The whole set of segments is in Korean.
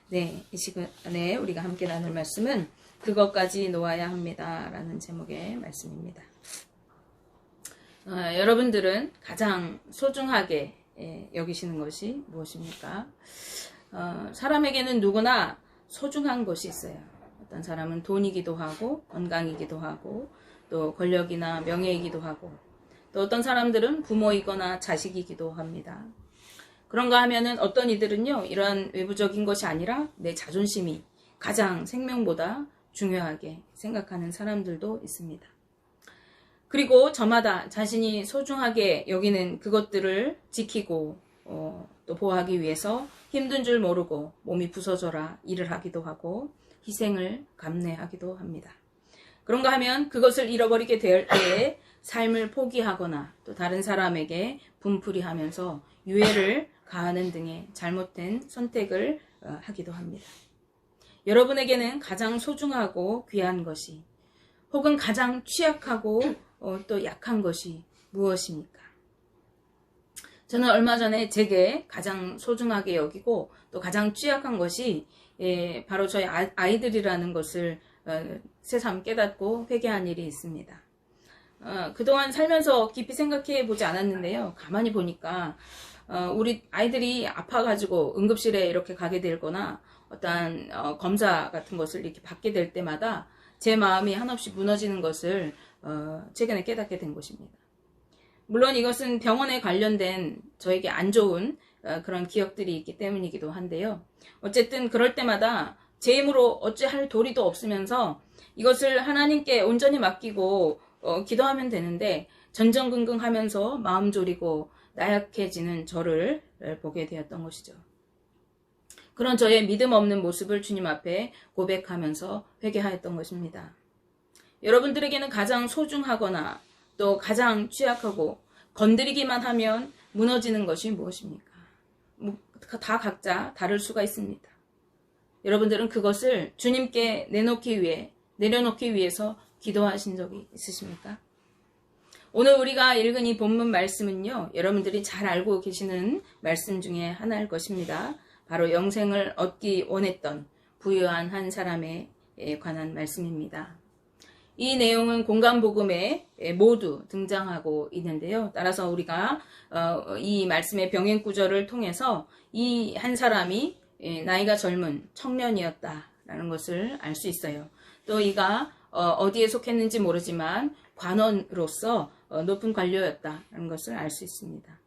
네, 이 시간에 우리가 함께 나눌 말씀은 그것까지 놓아야 합니다 라는 제목의 말씀입니다. 여러분들은 가장 소중하게 여기시는 것이 무엇입니까? 사람에게는 누구나 소중한 것이 있어요. 어떤 사람은 돈이기도 하고 건강이기도 하고 또 권력이나 명예이기도 하고 또 어떤 사람들은 부모이거나 자식이기도 합니다. 그런가 하면은 어떤 이들은요, 이러한 외부적인 것이 아니라 내 자존심이 가장 생명보다 중요하게 생각하는 사람들도 있습니다. 그리고 저마다 자신이 소중하게 여기는 그것들을 지키고 또 보호하기 위해서 힘든 줄 모르고 몸이 부서져라 일을 하기도 하고 희생을 감내하기도 합니다. 그런가 하면 그것을 잃어버리게 될 때에 삶을 포기하거나 또 다른 사람에게 분풀이하면서 유해를 가하는 등의 잘못된 선택을 하기도 합니다. 여러분에게는 가장 소중하고 귀한 것이 혹은 가장 취약하고 또 약한 것이 무엇입니까? 저는 얼마 전에 제게 가장 소중하게 여기고 또 가장 취약한 것이 바로 저희 아이들이라는 것을 새삼 깨닫고 회개한 일이 있습니다. 그동안 살면서 깊이 생각해 보지 않았는데요. 가만히 보니까 우리 아이들이 아파가지고 응급실에 이렇게 가게 되거나 어떠한 검사 같은 것을 이렇게 받게 될 때마다 제 마음이 한없이 무너지는 것을 최근에 깨닫게 된 것입니다. 물론 이것은 병원에 관련된 저에게 안 좋은 그런 기억들이 있기 때문이기도 한데요. 어쨌든 그럴 때마다 제 힘으로 어찌할 도리도 없으면서 이것을 하나님께 온전히 맡기고 기도하면 되는데 전전긍긍하면서 마음 졸이고 나약해지는 저를 보게 되었던 것이죠. 그런 저의 믿음 없는 모습을 주님 앞에 고백하면서 회개하였던 것입니다. 여러분들에게는 가장 소중하거나 또 가장 취약하고 건드리기만 하면 무너지는 것이 무엇입니까? 다 각자 다를 수가 있습니다. 여러분들은 그것을 주님께 내려놓기 위해서 기도하신 적이 있으십니까? 오늘 우리가 읽은 이 본문 말씀은요, 여러분들이 잘 알고 계시는 말씀 중에 하나일 것입니다. 바로 영생을 얻기 원했던 부유한 한 사람에 관한 말씀입니다. 이 내용은 공간복음에 모두 등장하고 있는데요. 따라서 우리가 이 말씀의 병행 구절을 통해서 이 한 사람이 나이가 젊은 청년이었다라는 것을 알 수 있어요. 또 이가 어디에 속했는지 모르지만 관원으로서 높은 관료였다라는 것을 알 수 있습니다.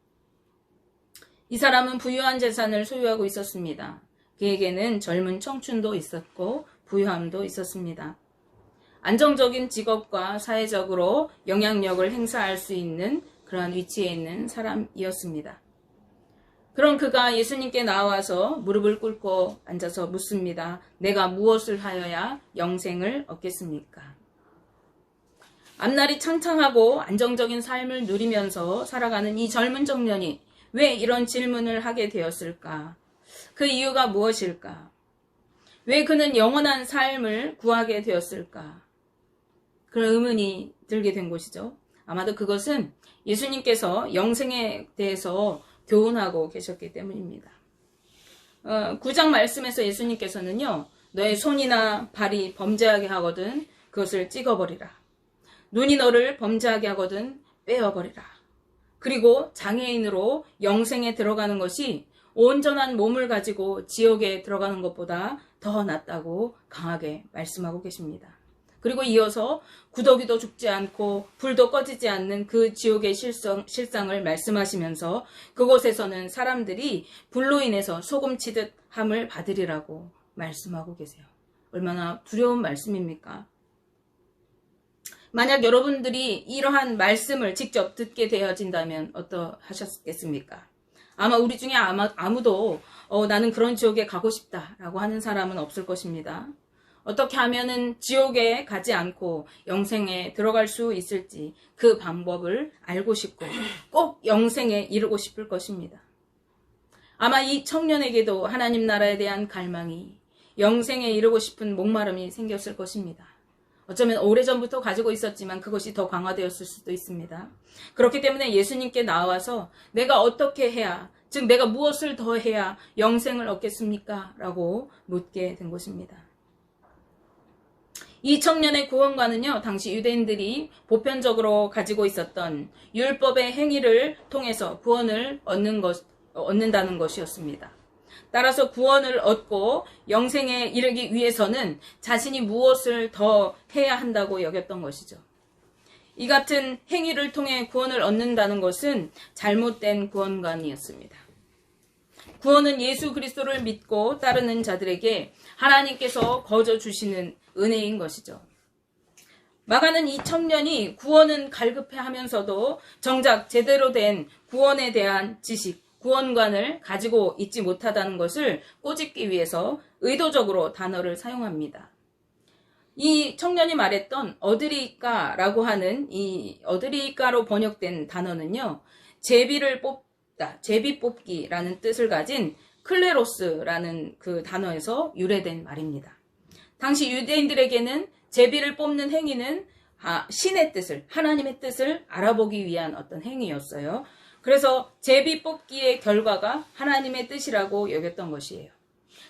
이 사람은 부유한 재산을 소유하고 있었습니다. 그에게는 젊은 청춘도 있었고 부유함도 있었습니다. 안정적인 직업과 사회적으로 영향력을 행사할 수 있는 그러한 위치에 있는 사람이었습니다. 그런 그가 예수님께 나와서 무릎을 꿇고 앉아서 묻습니다. 내가 무엇을 하여야 영생을 얻겠습니까? 앞날이 창창하고 안정적인 삶을 누리면서 살아가는 이 젊은 청년이 왜 이런 질문을 하게 되었을까? 그 이유가 무엇일까? 왜 그는 영원한 삶을 구하게 되었을까? 그런 의문이 들게 된 것이죠. 아마도 그것은 예수님께서 영생에 대해서 교훈하고 계셨기 때문입니다. 9장 말씀에서 예수님께서는요, 너의 손이나 발이 범죄하게 하거든 그것을 찍어버리라. 눈이 너를 범죄하게 하거든 빼어버리라. 그리고 장애인으로 영생에 들어가는 것이 온전한 몸을 가지고 지옥에 들어가는 것보다 더 낫다고 강하게 말씀하고 계십니다. 그리고 이어서 구더기도 죽지 않고 불도 꺼지지 않는 그 지옥의 실상을 말씀하시면서 그곳에서는 사람들이 불로 인해서 소금치듯 함을 받으리라고 말씀하고 계세요. 얼마나 두려운 말씀입니까? 만약 여러분들이 이러한 말씀을 직접 듣게 되어진다면 어떠하셨겠습니까? 아마 우리 중에 아무도 나는 그런 지옥에 가고 싶다라고 하는 사람은 없을 것입니다. 어떻게 하면은 지옥에 가지 않고 영생에 들어갈 수 있을지 그 방법을 알고 싶고 꼭 영생에 이르고 싶을 것입니다. 아마 이 청년에게도 하나님 나라에 대한 갈망이 영생에 이르고 싶은 목마름이 생겼을 것입니다. 어쩌면 오래전부터 가지고 있었지만 그것이 더 강화되었을 수도 있습니다. 그렇기 때문에 예수님께 나와서 내가 어떻게 해야 즉 내가 무엇을 더 해야 영생을 얻겠습니까? 라고 묻게 된 것입니다. 이 청년의 구원관은요, 당시 유대인들이 보편적으로 가지고 있었던 율법의 행위를 통해서 구원을 얻는다는 것이었습니다. 따라서 구원을 얻고 영생에 이르기 위해서는 자신이 무엇을 더 해야 한다고 여겼던 것이죠. 이 같은 행위를 통해 구원을 얻는다는 것은 잘못된 구원관이었습니다. 구원은 예수 그리스도를 믿고 따르는 자들에게 하나님께서 거저 주시는 은혜인 것이죠. 마가는 이 청년이 구원은 갈급해 하면서도 정작 제대로 된 구원에 대한 지식, 구원관을 가지고 있지 못하다는 것을 꼬집기 위해서 의도적으로 단어를 사용합니다. 이 청년이 말했던 얻으리까라고 하는 이 얻으리까로 번역된 단어는요, 제비를 뽑다, 제비 뽑기라는 뜻을 가진 클레로스라는 그 단어에서 유래된 말입니다. 당시 유대인들에게는 제비를 뽑는 행위는 신의 뜻을, 하나님의 뜻을 알아보기 위한 어떤 행위였어요. 그래서 제비 뽑기의 결과가 하나님의 뜻이라고 여겼던 것이에요.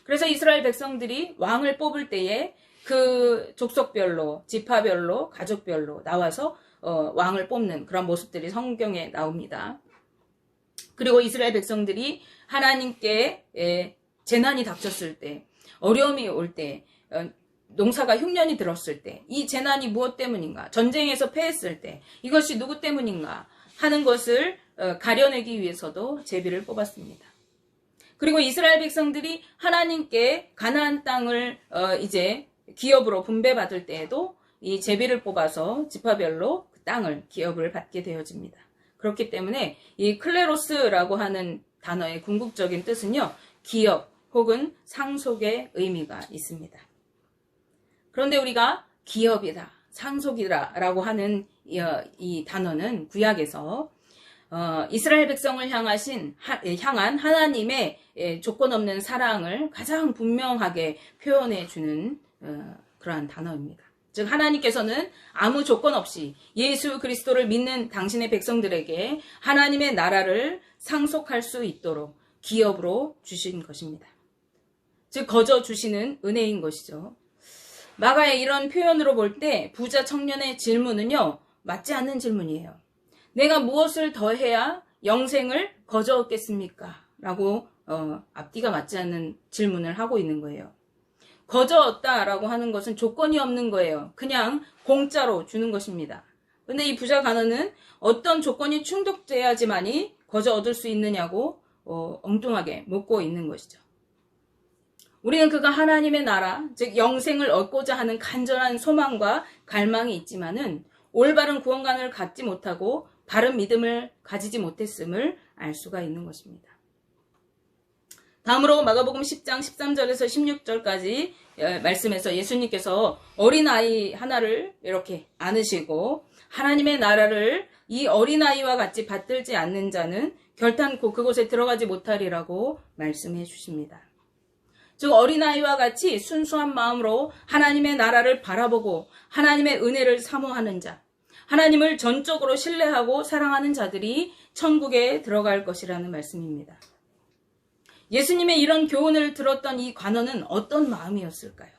그래서 이스라엘 백성들이 왕을 뽑을 때에 그 족속별로, 지파별로, 가족별로 나와서 왕을 뽑는 그런 모습들이 성경에 나옵니다. 그리고 이스라엘 백성들이 하나님께 재난이 닥쳤을 때, 어려움이 올 때, 농사가 흉년이 들었을 때, 이 재난이 무엇 때문인가, 전쟁에서 패했을 때 이것이 누구 때문인가 하는 것을 가려내기 위해서도 제비를 뽑았습니다. 그리고 이스라엘 백성들이 하나님께 가나안 땅을 이제 기업으로 분배받을 때에도 이 제비를 뽑아서 지파별로 그 땅을 기업을 받게 되어집니다. 그렇기 때문에 이 클레로스라고 하는 단어의 궁극적인 뜻은요, 기업 혹은 상속의 의미가 있습니다. 그런데 우리가 기업이다, 상속이다 라고 하는 이 단어는 구약에서 이스라엘 백성을 향한 하나님의 조건 없는 사랑을 가장 분명하게 표현해 주는 그러한 단어입니다. 즉 하나님께서는 아무 조건 없이 예수 그리스도를 믿는 당신의 백성들에게 하나님의 나라를 상속할 수 있도록 기업으로 주신 것입니다. 즉 거저 주시는 은혜인 것이죠. 마가의 이런 표현으로 볼 때 부자 청년의 질문은요, 맞지 않는 질문이에요. 내가 무엇을 더 해야 영생을 거저 얻겠습니까? 라고 앞뒤가 맞지 않는 질문을 하고 있는 거예요. 거저 얻다라고 하는 것은 조건이 없는 거예요. 그냥 공짜로 주는 것입니다. 근데 이 부자 간호는 어떤 조건이 충족돼야지만이 거저 얻을 수 있느냐고 엉뚱하게 묻고 있는 것이죠. 우리는 그가 하나님의 나라, 즉 영생을 얻고자 하는 간절한 소망과 갈망이 있지만은 올바른 구원관을 갖지 못하고 바른 믿음을 가지지 못했음을 알 수가 있는 것입니다. 다음으로 마가복음 10장 13절에서 16절까지 말씀에서 예수님께서 어린아이 하나를 이렇게 안으시고 하나님의 나라를 이 어린아이와 같이 받들지 않는 자는 결탄코 그곳에 들어가지 못하리라고 말씀해 주십니다. 즉 어린아이와 같이 순수한 마음으로 하나님의 나라를 바라보고 하나님의 은혜를 사모하는 자, 하나님을 전적으로 신뢰하고 사랑하는 자들이 천국에 들어갈 것이라는 말씀입니다. 예수님의 이런 교훈을 들었던 이 관원은 어떤 마음이었을까요?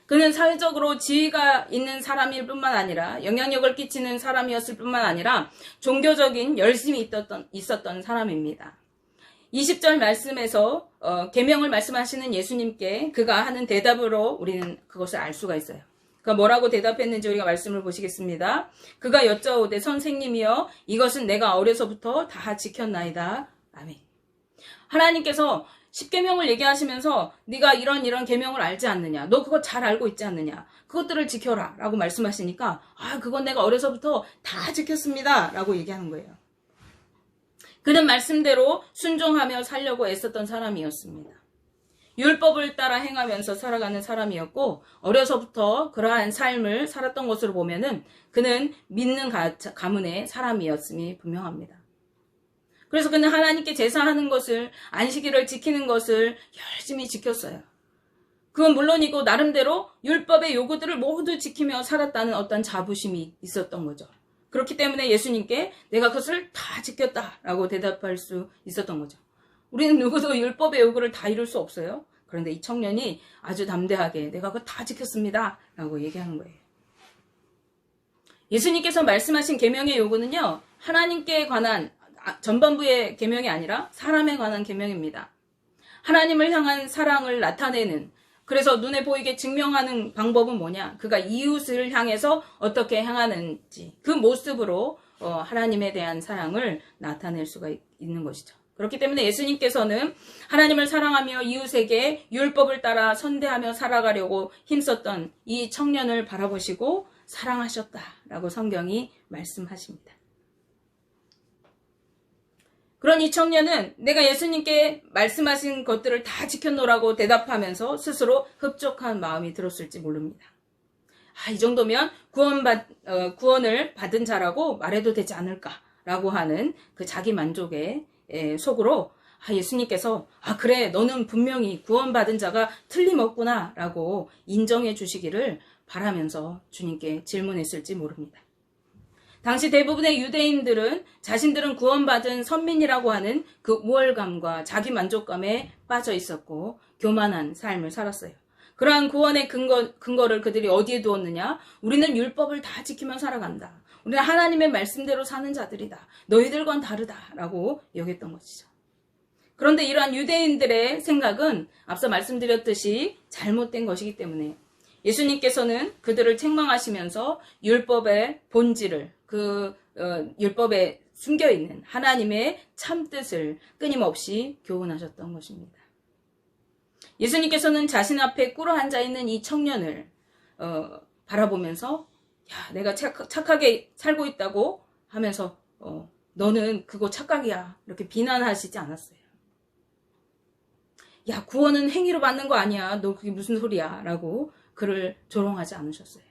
그는 사회적으로 지위가 있는 사람일 뿐만 아니라 영향력을 끼치는 사람이었을 뿐만 아니라 종교적인 열심이 있었던 사람입니다. 20절 말씀에서 계명을 말씀하시는 예수님께 그가 하는 대답으로 우리는 그것을 알 수가 있어요. 그가 뭐라고 대답했는지 우리가 말씀을 보시겠습니다. 그가 여짜오되 선생님이여 이것은 내가 어려서부터 다 지켰나이다. 아멘. 하나님께서 10계명을 얘기하시면서 네가 이런 계명을 알지 않느냐, 너 그거 잘 알고 있지 않느냐, 그것들을 지켜라 라고 말씀하시니까 그건 내가 어려서부터 다 지켰습니다 라고 얘기하는 거예요. 그는 말씀대로 순종하며 살려고 애썼던 사람이었습니다. 율법을 따라 행하면서 살아가는 사람이었고 어려서부터 그러한 삶을 살았던 것으로 보면은 그는 믿는 가문의 사람이었음이 분명합니다. 그래서 그는 하나님께 제사하는 것을, 안식일을 지키는 것을 열심히 지켰어요. 그건 물론이고 나름대로 율법의 요구들을 모두 지키며 살았다는 어떤 자부심이 있었던 거죠. 그렇기 때문에 예수님께 내가 그것을 다 지켰다라고 대답할 수 있었던 거죠. 우리는 누구도 율법의 요구를 다 이룰 수 없어요. 그런데 이 청년이 아주 담대하게 내가 그거 다 지켰습니다 라고 얘기하는 거예요. 예수님께서 말씀하신 계명의 요구는요, 하나님께 관한 전반부의 계명이 아니라 사람에 관한 계명입니다. 하나님을 향한 사랑을 나타내는, 그래서 눈에 보이게 증명하는 방법은 뭐냐? 그가 이웃을 향해서 어떻게 행하는지 그 모습으로 하나님에 대한 사랑을 나타낼 수가 있는 것이죠. 그렇기 때문에 예수님께서는 하나님을 사랑하며 이웃에게 율법을 따라 선대하며 살아가려고 힘썼던 이 청년을 바라보시고 사랑하셨다라고 성경이 말씀하십니다. 그런 이 청년은 내가 예수님께 말씀하신 것들을 다 지켜놓으라고 대답하면서 스스로 흡족한 마음이 들었을지 모릅니다. 이 정도면 구원을 받은 자라고 말해도 되지 않을까라고 하는 그 자기 만족의 속으로 예수님께서 그래 너는 분명히 구원받은 자가 틀림없구나 라고 인정해 주시기를 바라면서 주님께 질문했을지 모릅니다. 당시 대부분의 유대인들은 자신들은 구원받은 선민이라고 하는 그 우월감과 자기 만족감에 빠져 있었고 교만한 삶을 살았어요. 그러한 구원의 근거를 그들이 어디에 두었느냐? 우리는 율법을 다 지키며 살아간다. 우리는 하나님의 말씀대로 사는 자들이다. 너희들과는 다르다라고 여겼던 것이죠. 그런데 이러한 유대인들의 생각은 앞서 말씀드렸듯이 잘못된 것이기 때문에 예수님께서는 그들을 책망하시면서 율법의 본질을, 율법에 숨겨있는 하나님의 참뜻을 끊임없이 교훈하셨던 것입니다. 예수님께서는 자신 앞에 꿇어 앉아있는 이 청년을 바라보면서 내가 착하게 살고 있다고 하면서 너는 그거 착각이야 이렇게 비난하시지 않았어요. 구원은 행위로 받는 거 아니야. 너 그게 무슨 소리야 라고 그를 조롱하지 않으셨어요.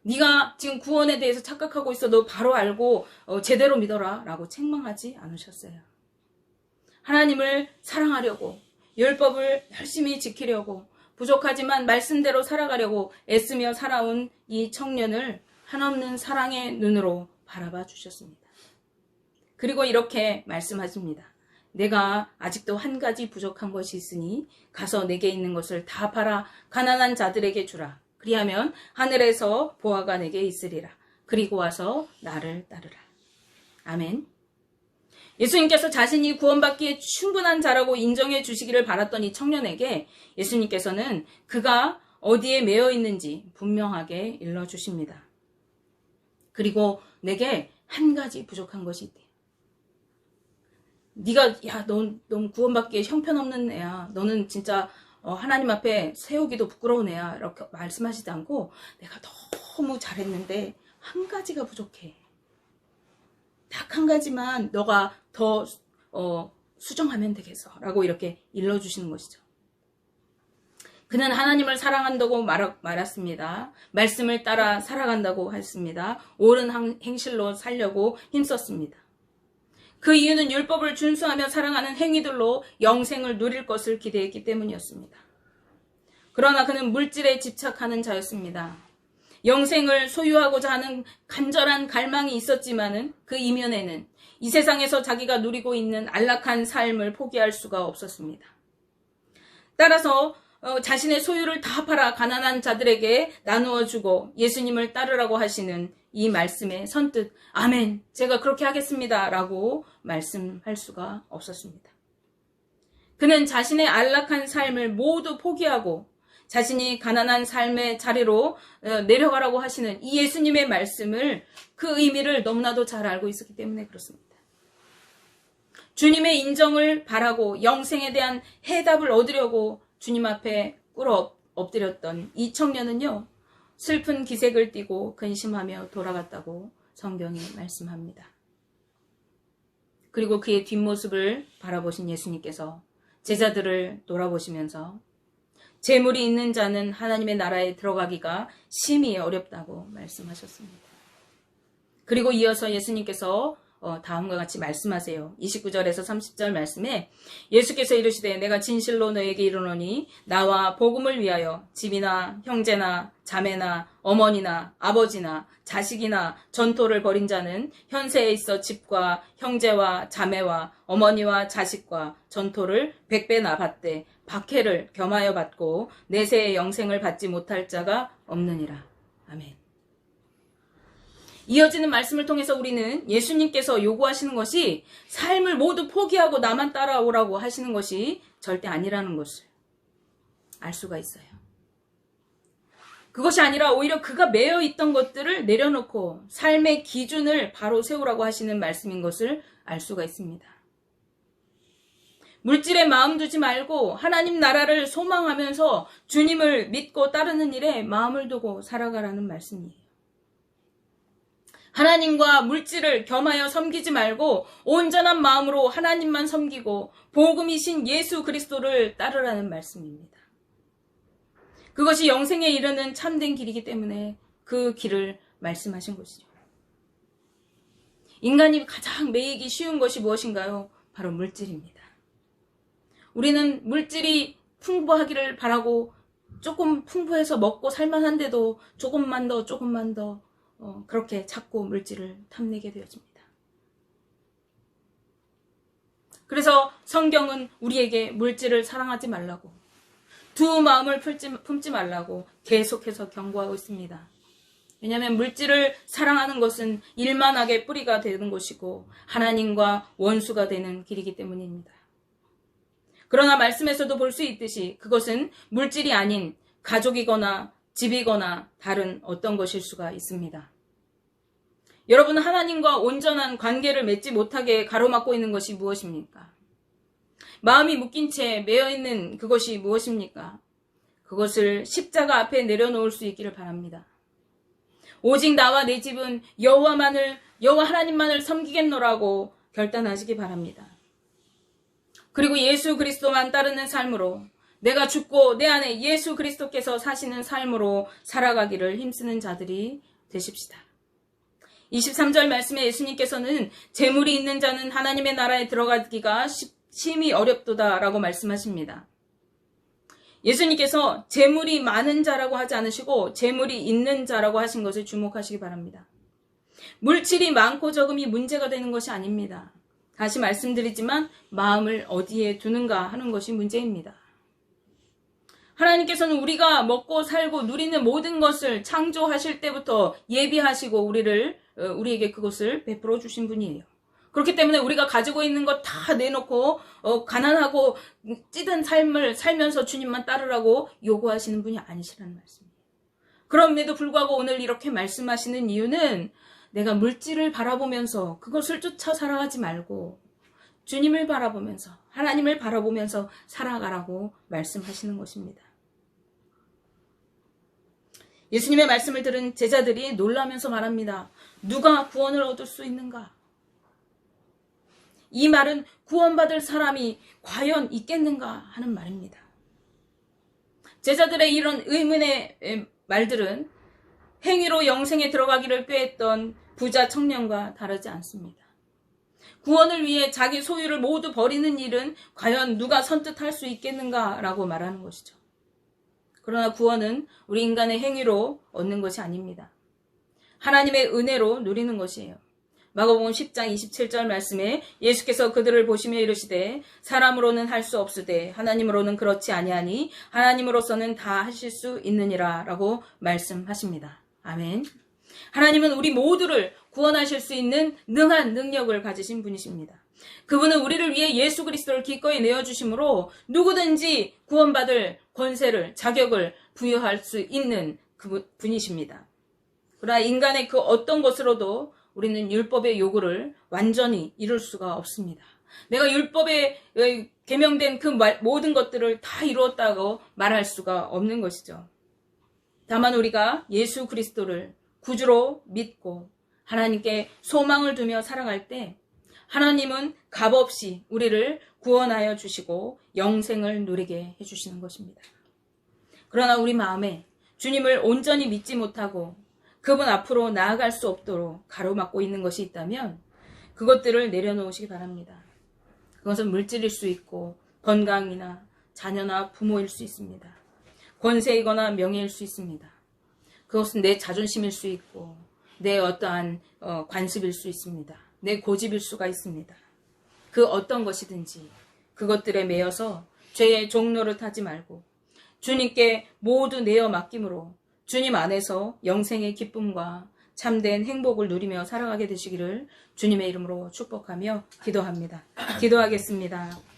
네가 지금 구원에 대해서 착각하고 있어. 너 바로 알고 제대로 믿어라 라고 책망하지 않으셨어요. 하나님을 사랑하려고 율법을 열심히 지키려고 부족하지만 말씀대로 살아가려고 애쓰며 살아온 이 청년을 한없는 사랑의 눈으로 바라봐 주셨습니다. 그리고 이렇게 말씀하십니다. 내가 아직도 한 가지 부족한 것이 있으니 가서 내게 있는 것을 다 팔아 가난한 자들에게 주라. 그리하면 하늘에서 보화가 내게 있으리라. 그리고 와서 나를 따르라. 아멘. 예수님께서 자신이 구원받기에 충분한 자라고 인정해 주시기를 바랐던 이 청년에게 예수님께서는 그가 어디에 매여 있는지 분명하게 일러주십니다. 그리고 내게 한 가지 부족한 것이 있대. 네가 넌 구원받기에 형편없는 애야. 너는 진짜 하나님 앞에 세우기도 부끄러운 애야. 이렇게 말씀하시지 않고 내가 너무 잘했는데 한 가지가 부족해. 딱 한 가지만 너가 더 수정하면 되겠어 라고 이렇게 일러주시는 것이죠. 그는 하나님을 사랑한다고 말했습니다. 말씀을 따라 살아간다고 했습니다. 옳은 행실로 살려고 힘썼습니다. 그 이유는 율법을 준수하며 사랑하는 행위들로 영생을 누릴 것을 기대했기 때문이었습니다. 그러나 그는 물질에 집착하는 자였습니다. 영생을 소유하고자 하는 간절한 갈망이 있었지만은 그 이면에는 이 세상에서 자기가 누리고 있는 안락한 삶을 포기할 수가 없었습니다. 따라서 자신의 소유를 다 팔아 가난한 자들에게 나누어 주고 예수님을 따르라고 하시는 이 말씀에 선뜻 아멘, 제가 그렇게 하겠습니다 라고 말씀할 수가 없었습니다. 그는 자신의 안락한 삶을 모두 포기하고 자신이 가난한 삶의 자리로 내려가라고 하시는 이 예수님의 말씀을, 그 의미를 너무나도 잘 알고 있었기 때문에 그렇습니다. 주님의 인정을 바라고 영생에 대한 해답을 얻으려고 주님 앞에 꿇어 엎드렸던 이 청년은요, 슬픈 기색을 띠고 근심하며 돌아갔다고 성경이 말씀합니다. 그리고 그의 뒷모습을 바라보신 예수님께서 제자들을 돌아보시면서 재물이 있는 자는 하나님의 나라에 들어가기가 심히 어렵다고 말씀하셨습니다. 그리고 이어서 예수님께서 다음과 같이 말씀하세요. 29절에서 30절 말씀에 예수께서 이르시되 내가 진실로 너에게 이르노니 나와 복음을 위하여 집이나 형제나 자매나 어머니나 아버지나 자식이나 전토를 벌인 자는 현세에 있어 집과 형제와 자매와 어머니와 자식과 전토를 100배나 받되 박해를 겸하여 받고 내세의 영생을 받지 못할 자가 없느니라. 아멘. 이어지는 말씀을 통해서 우리는 예수님께서 요구하시는 것이 삶을 모두 포기하고 나만 따라오라고 하시는 것이 절대 아니라는 것을 알 수가 있어요. 그것이 아니라 오히려 그가 매여 있던 것들을 내려놓고 삶의 기준을 바로 세우라고 하시는 말씀인 것을 알 수가 있습니다. 물질에 마음 두지 말고 하나님 나라를 소망하면서 주님을 믿고 따르는 일에 마음을 두고 살아가라는 말씀이에요. 하나님과 물질을 겸하여 섬기지 말고 온전한 마음으로 하나님만 섬기고 복음이신 예수 그리스도를 따르라는 말씀입니다. 그것이 영생에 이르는 참된 길이기 때문에 그 길을 말씀하신 것이죠. 인간이 가장 매이기 쉬운 것이 무엇인가요? 바로 물질입니다. 우리는 물질이 풍부하기를 바라고 조금 풍부해서 먹고 살만한데도 조금만 더 그렇게 자꾸 물질을 탐내게 되어집니다. 그래서 성경은 우리에게 물질을 사랑하지 말라고, 두 마음을 품지 말라고 계속해서 경고하고 있습니다. 왜냐하면 물질을 사랑하는 것은 일만하게 뿌리가 되는 것이고 하나님과 원수가 되는 길이기 때문입니다. 그러나 말씀에서도 볼 수 있듯이 그것은 물질이 아닌 가족이거나 집이거나 다른 어떤 것일 수가 있습니다. 여러분, 하나님과 온전한 관계를 맺지 못하게 가로막고 있는 것이 무엇입니까? 마음이 묶인 채 매여있는 그것이 무엇입니까? 그것을 십자가 앞에 내려놓을 수 있기를 바랍니다. 오직 나와 내 집은 여호와 하나님만을 섬기겠노라고 결단하시기 바랍니다. 그리고 예수 그리스도만 따르는 삶으로, 내가 죽고 내 안에 예수 그리스도께서 사시는 삶으로 살아가기를 힘쓰는 자들이 되십시다. 23절 말씀에 예수님께서는 재물이 있는 자는 하나님의 나라에 들어가기가 심히 어렵도다라고 말씀하십니다. 예수님께서 재물이 많은 자라고 하지 않으시고 재물이 있는 자라고 하신 것을 주목하시기 바랍니다. 물질이 많고 적음이 문제가 되는 것이 아닙니다. 다시 말씀드리지만 마음을 어디에 두는가 하는 것이 문제입니다. 하나님께서는 우리가 먹고 살고 누리는 모든 것을 창조하실 때부터 예비하시고 우리에게 그것을 베풀어 주신 분이에요. 그렇기 때문에 우리가 가지고 있는 것 다 내놓고 가난하고 찌든 삶을 살면서 주님만 따르라고 요구하시는 분이 아니시라는 말씀이에요. 그럼에도 불구하고 오늘 이렇게 말씀하시는 이유는 내가 물질을 바라보면서 그것을 쫓아 살아가지 말고 주님을 바라보면서, 하나님을 바라보면서 살아가라고 말씀하시는 것입니다. 예수님의 말씀을 들은 제자들이 놀라면서 말합니다. 누가 구원을 얻을 수 있는가? 이 말은 구원받을 사람이 과연 있겠는가 하는 말입니다. 제자들의 이런 의문의 말들은 행위로 영생에 들어가기를 꾀했던 부자 청년과 다르지 않습니다. 구원을 위해 자기 소유를 모두 버리는 일은 과연 누가 선뜻할 수 있겠는가라고 말하는 것이죠. 그러나 구원은 우리 인간의 행위로 얻는 것이 아닙니다. 하나님의 은혜로 누리는 것이에요. 마가복음 10장 27절 말씀에 예수께서 그들을 보시며 이르시되 사람으로는 할 수 없으되 하나님으로는 그렇지 아니하니 하나님으로서는 다 하실 수 있느니라 라고 말씀하십니다. 아멘. 하나님은 우리 모두를 구원하실 수 있는 능한 능력을 가지신 분이십니다. 그분은 우리를 위해 예수 그리스도를 기꺼이 내어주심으로 누구든지 구원받을 권세를, 자격을 부여할 수 있는 분이십니다. 그러나 인간의 그 어떤 것으로도 우리는 율법의 요구를 완전히 이룰 수가 없습니다. 내가 율법에 계명된 그 모든 것들을 다 이루었다고 말할 수가 없는 것이죠. 다만 우리가 예수 그리스도를 구주로 믿고 하나님께 소망을 두며 살아갈 때 하나님은 값없이 우리를 구원하여 주시고 영생을 누리게 해주시는 것입니다. 그러나 우리 마음에 주님을 온전히 믿지 못하고 그분 앞으로 나아갈 수 없도록 가로막고 있는 것이 있다면 그것들을 내려놓으시기 바랍니다. 그것은 물질일 수 있고 건강이나 자녀나 부모일 수 있습니다. 권세이거나 명예일 수 있습니다. 그것은 내 자존심일 수 있고 내 어떠한 관습일 수 있습니다. 내 고집일 수가 있습니다. 그 어떤 것이든지 그것들에 매여서 죄의 종로를 타지 말고 주님께 모두 내어 맡김으로 주님 안에서 영생의 기쁨과 참된 행복을 누리며 살아가게 되시기를 주님의 이름으로 축복하며 기도합니다. 기도하겠습니다.